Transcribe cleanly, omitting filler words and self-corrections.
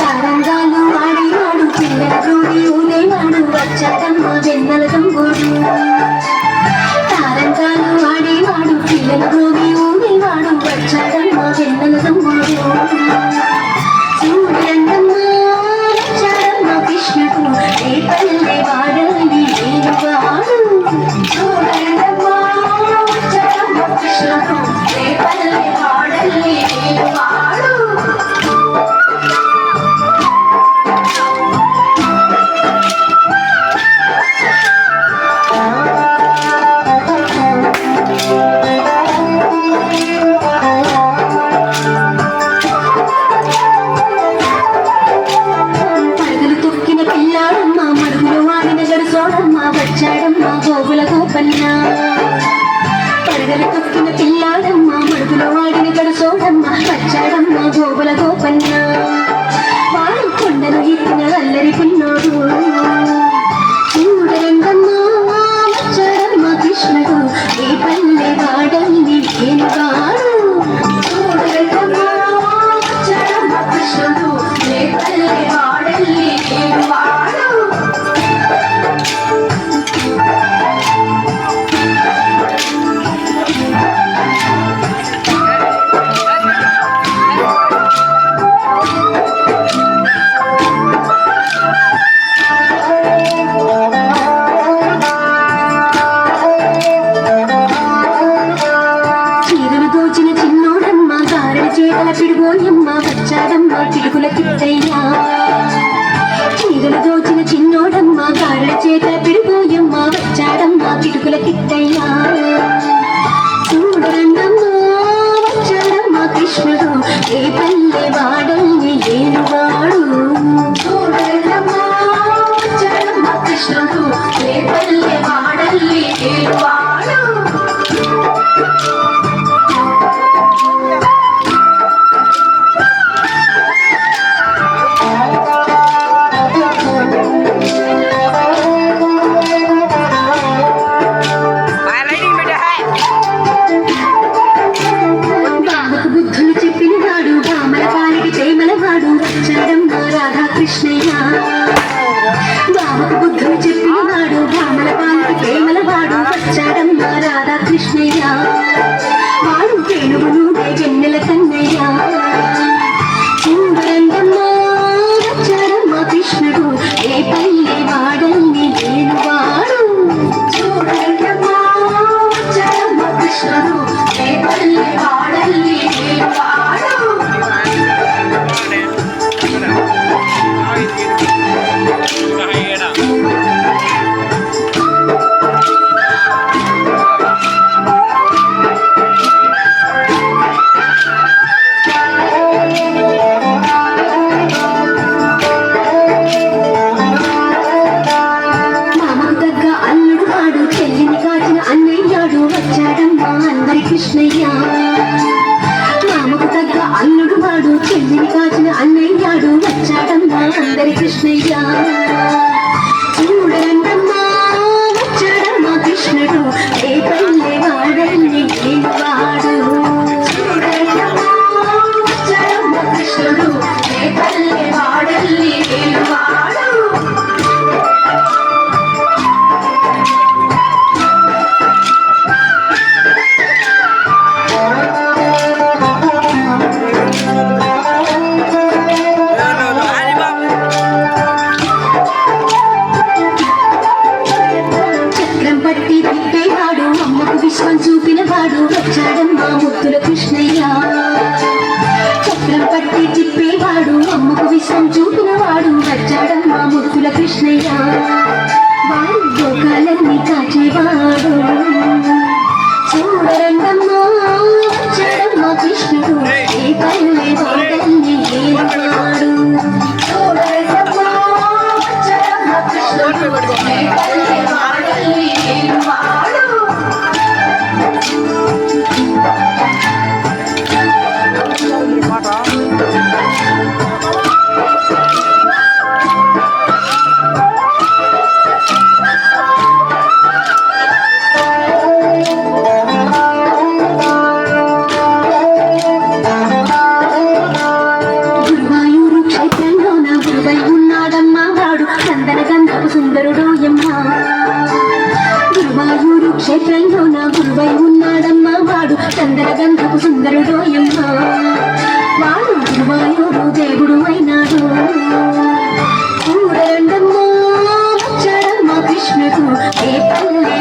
తారంగాలు ఆడేవాడు పిల్లల రోడి ఊలేవాడు వచ్చాడమ్మ వెన్నెల దొంగోడు తారంగాలు ఆడేవాడు పిల్లల రోడి ఊలేవాడు వచ్చాడమ్మ వెన్నెల దొంగోడు చూడండమ్మ వచ్చాడమ్మ కృష్ణుడు ఏ పల్లె వాడని వాడు చూడండమ్మ వచ్చాడమ్మ కృష్ణుడు ఏ పల్లె వాడని వాడు వచ్చాడమ్మ గోగుల గోపన్న పరగలు తొక్కిన పిల్లాడమ్మ మడుగుల వాడిన గడసోడమ్మ వచ్చాడమ్మ గోగుల గోపన్న వాడు కొండలు ఎత్తిన అల్లరి పిన్నోడు చూడరంగమ్మ వచ్చాడమ్మ కృష్ణుడు ఏ పల్లె వాడల్ని వాడు చూడరంగమ్మ వచ్చాడమ్మ కృష్ణుడు ఏ పల్లె వాడల్ని వాడు పిడిగోయమ్మ వచ్చాడమ్మ చిడుకుల కిట్టయ్యా చీరలు దోచిన చిన్నోడమ్మ గారెల చేతల పిడిగోయమ్మ వచ్చాడమ్మ చిడుకుల కిట్టయ్యా చూడరండమ్మ వచ్చాడమ్మ కృష్ణుడు ఏ పల్లె వాడల్ని ఏనువాడు చూడరండమ్మ వచ్చాడమ్మ కృష్ణుడు ఏ పల్లె వాడల్ని ఏనువాడు బాబకు బుద్ధులు చెప్పినవాడు బ్రాహ్మణ పాలకి ప్రేమలవాడు వచ్చాడమ్మ రాధాకృష్ణయ్య వాడు తేనుగును వెన్నెల కన్నయ్య చూడండమ్మ వచ్చాడమ్మ కృష్ణుడు ఏ పల్లె వాడల్ని వాడు చూడండమ్మ వచ్చాడమ్మ కృష్ణుడు ఏ పల్లె వాడల్ని వాడు కృష్ణయ్య మామకు తగ్గ అల్లుడు వాడు చెల్లిని కాచిన అన్నయ్యాడు వచ్చాడమ్మ అందరి కృష్ణయ్య చూడండమ్మా వచ్చాడమ్మ కృష్ణుడు ఏ పల్లె వాడల్ని వాడు చూడండమ్మా వచ్చాడమ్మ కృష్ణుడు ఏ పల్లె వాడల్ని వాడు విశ్వం చూపిన వాడు వచ్చాడమ్మ ముద్దుల కృష్ణయ్య చక్రం పట్టి తిప్పేవాడు అమ్మకు విశ్వం చూపిన వాడు వచ్చాడమ్మ ముద్దుల కృష్ణయ్య వాడు లోకాలన్నీ కాచేవాడు చూడరంగమ్మ వచ్చాడమ్మ కృష్ణుడు ఏ పల్లె వాడల్ని వాడు చూడరంగమ్మ వచ్చాడమ్మ కృష్ణుడు ఏ పల్లె వాడల్ని వాడు చందన గంధపు సుందరుడోయమ్మ వాడు గురువాయూరు దేవుడు అయినాడు చూడండమ్మా వచ్చాడమ్మ కృష్ణుడు ఏ పల్లె